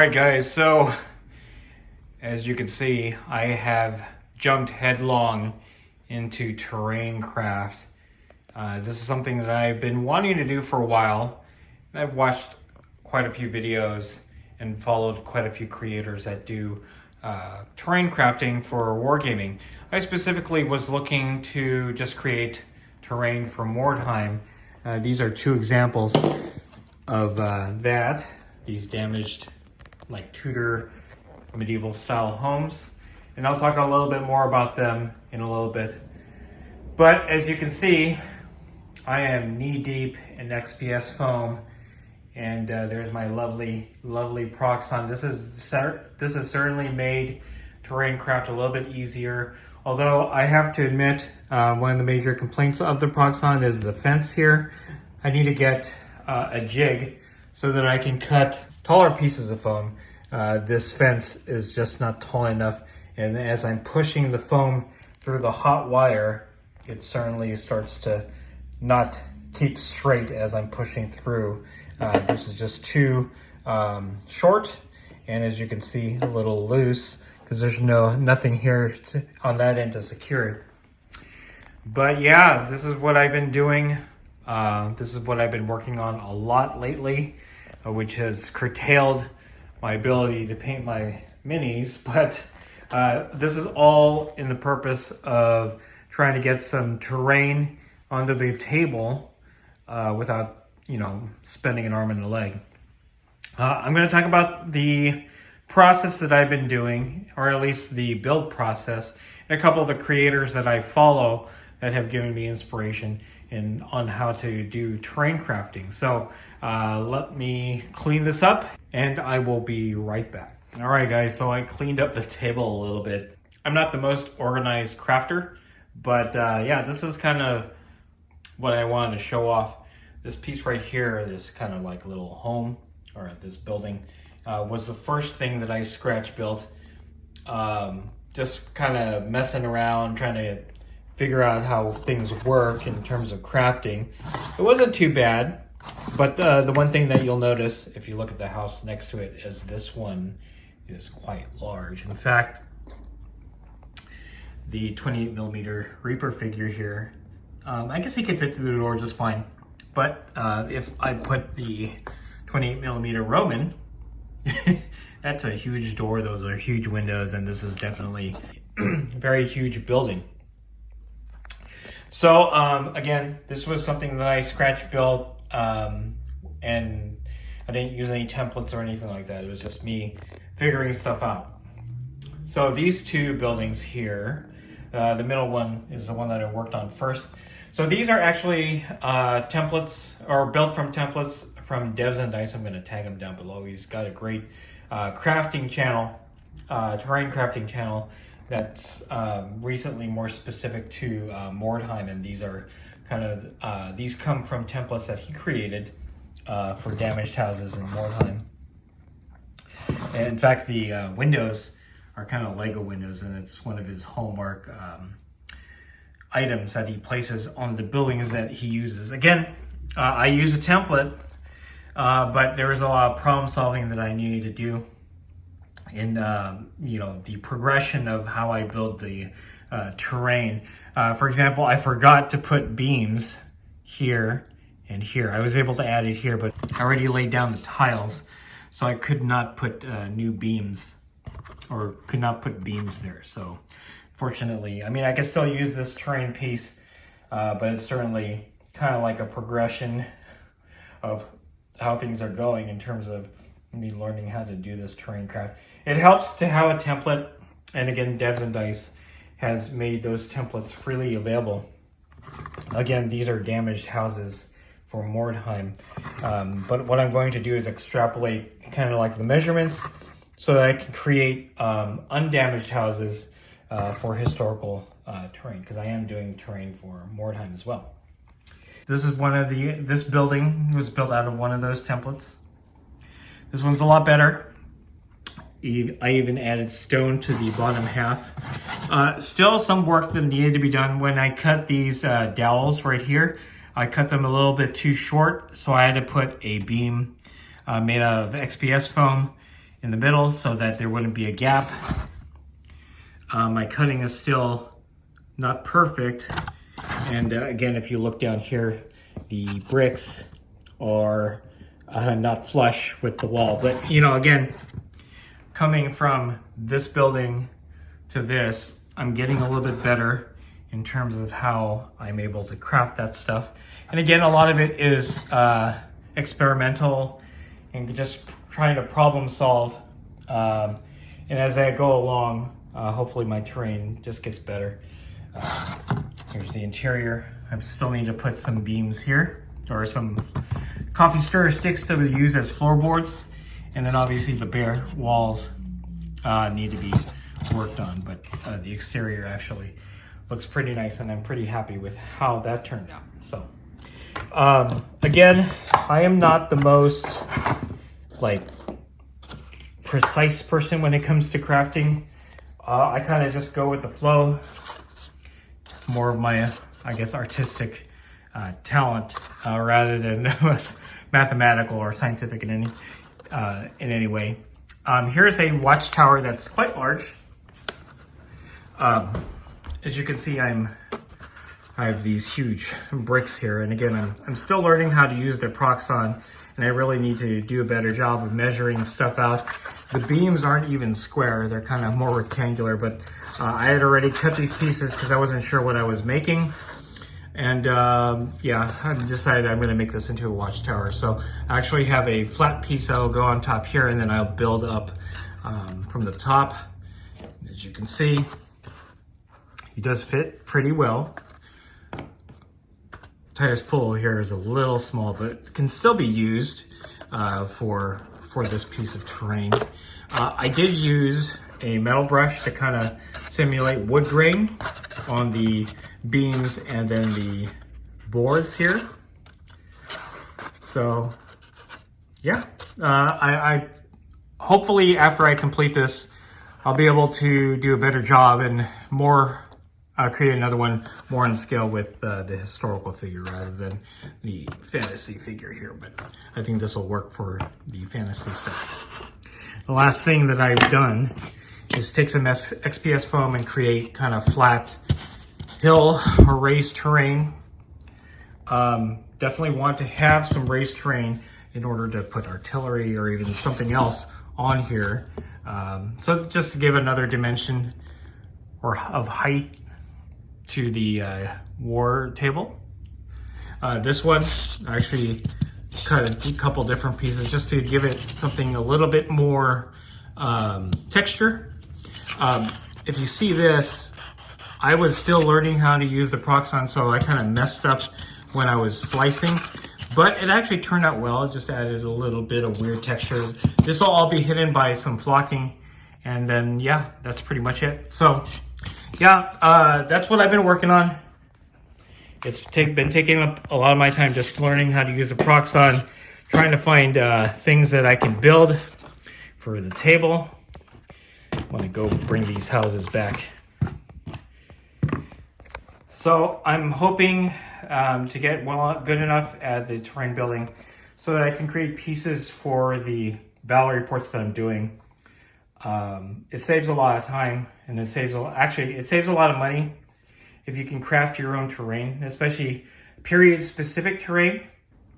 right, guys, so as you can see, I have jumped headlong into terrain craft. This is something that I've been wanting to do for a while. I've watched quite a few videos and followed quite a few creators that do terrain crafting for wargaming. I specifically was looking to just create terrain for Mordheim. These are two examples of that. These damaged, like, Tudor medieval style homes, and I'll talk a little bit more about them in a little bit. But as you can see, I am knee deep in XPS foam, and there's my lovely Proxon. This has certainly made terrain craft a little bit easier, although I have to admit one of the major complaints of the Proxon is the fence here. I need to get a jig so that I can cut taller pieces of foam. This fence is just not tall enough, and as I'm pushing the foam through the hot wire, it certainly starts to not keep straight as I'm pushing through. This is just too short, and as you can see, a little loose because there's nothing here on that end to secure it. But yeah, this is what I've been doing. This is what I've been working on a lot lately, which has curtailed my ability to paint my minis, but this is all in the purpose of trying to get some terrain onto the table without, spending an arm and a leg. I'm going to talk about the process that I've been doing, or at least the build process, and a couple of the creators that I follow that have given me inspiration on how to do terrain crafting. So let me clean this up and I will be right back. All right, guys, so I cleaned up the table a little bit. I'm not the most organized crafter, but yeah, this is kind of what I wanted to show off. This piece right here, this kind of like little home, or this building, was the first thing that I scratch built. Just kind of messing around, trying to figure out how things work in terms of crafting. It wasn't too bad, but the one thing that you'll notice if you look at the house next to it is this one is quite large. In fact, the 28mm Reaper figure here, I guess he could fit through the door just fine, but if I put the 28mm Roman, that's a huge door, those are huge windows, and this is definitely a very huge building. So again, this was something that I scratch built, and I didn't use any templates or anything like that. It was just me figuring stuff out. So these two buildings here, the middle one is the one that I worked on first. So these are actually templates, or built from templates from Devs and Dice. I'm going to tag him down below. He's got a great crafting channel, terrain crafting channel, that's recently more specific to Mordheim, and these are kind of these come from templates that he created for damaged houses in Mordheim. And in fact, the windows are kind of Lego windows, and it's one of his hallmark items that he places on the buildings that he uses. Again, I use a template, but there was a lot of problem solving that I needed to do in the progression of how I build the terrain. For example, I forgot to put beams here and here. I was able to add it here, but I already laid down the tiles, so I could not put new beams, or could not put beams there. So fortunately, I mean, I can still use this terrain piece, but it's certainly kind of like a progression of how things are going in terms of me learning how to do this terrain craft. It helps to have a template, and again, Devs and Dice has made those templates freely available. Again, these are damaged houses for Mordheim, but what I'm going to do is extrapolate kind of like the measurements so that I can create undamaged houses for historical terrain, because I am doing terrain for Mordheim as well. This is this building was built out of one of those templates. This one's a lot better. I even added stone to the bottom half. Still some work that needed to be done. When I cut these dowels right here, I cut them a little bit too short, so I had to put a beam made out of XPS foam in the middle so that there wouldn't be a gap. My cutting is still not perfect. And again, if you look down here, the bricks are not flush with the wall. But you know, again, coming from this building to this, I'm getting a little bit better in terms of how I'm able to craft that stuff. And again, a lot of it is experimental and just trying to problem solve. And as I go along, hopefully my terrain just gets better. Here's the interior. I still need to put some beams here, or some coffee stirrer sticks to use as floorboards. And then obviously the bare walls need to be worked on, but the exterior actually looks pretty nice, and I'm pretty happy with how that turned out. So again, I am not the most like precise person when it comes to crafting. I kind of just go with the flow. More of my, I guess, artistic talent rather than mathematical or scientific in any way. Here's a watchtower that's quite large. As you can see, I have these huge bricks here, and again, I'm still learning how to use the Proxon, and I really need to do a better job of measuring stuff out. The beams aren't even square, they're kind of more rectangular, but I had already cut these pieces because I wasn't sure what I was making. And yeah, I decided I'm gonna make this into a watchtower. So I actually have a flat piece that'll go on top here, and then I'll build up from the top. As you can see, it does fit pretty well. Titus pull here is a little small, but can still be used for this piece of terrain. I did use a metal brush to kind of simulate wood grain on the beams and then the boards here. So yeah, I hopefully after I complete this, I'll be able to do a better job and create another one more on scale with the historical figure rather than the fantasy figure here. But I think this will work for the fantasy stuff. The last thing that I've done is take some XPS foam and create kind of flat hill or raised terrain. Definitely want to have some raised terrain in order to put artillery or even something else on here. So just to give another dimension or of height to the war table. This one, I actually cut a couple different pieces just to give it something a little bit more texture. If you see this, I was still learning how to use the Proxon, so I kind of messed up when I was slicing, but it actually turned out well. It just added a little bit of weird texture. This will all be hidden by some flocking, and then yeah, that's pretty much it. So yeah, that's what I've been working on. It's been taking up a lot of my time just learning how to use the Proxon, trying to find things that I can build for the table. I want to go bring these houses back. So I'm hoping to get good enough at the terrain building so that I can create pieces for the battle reports that I'm doing. It saves a lot of time, and it saves a lot of money if you can craft your own terrain, especially period specific terrain.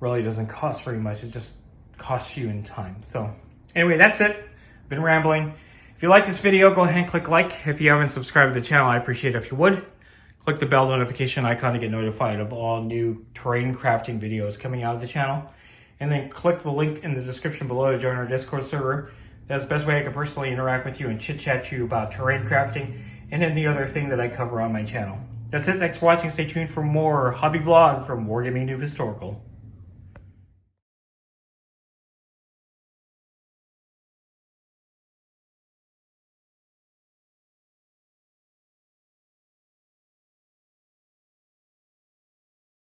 Really doesn't cost very much. It just costs you in time. So anyway, that's it. Been rambling. If you like this video, go ahead and click like. If you haven't subscribed to the channel, I appreciate it if you would. Click the bell notification icon to get notified of all new terrain crafting videos coming out of the channel. And then click the link in the description below to join our Discord server. That's the best way I can personally interact with you and chit-chat you about terrain crafting and any other thing that I cover on my channel. That's it. Thanks for watching. Stay tuned for more hobby vlog from WarGamingNewb Historical.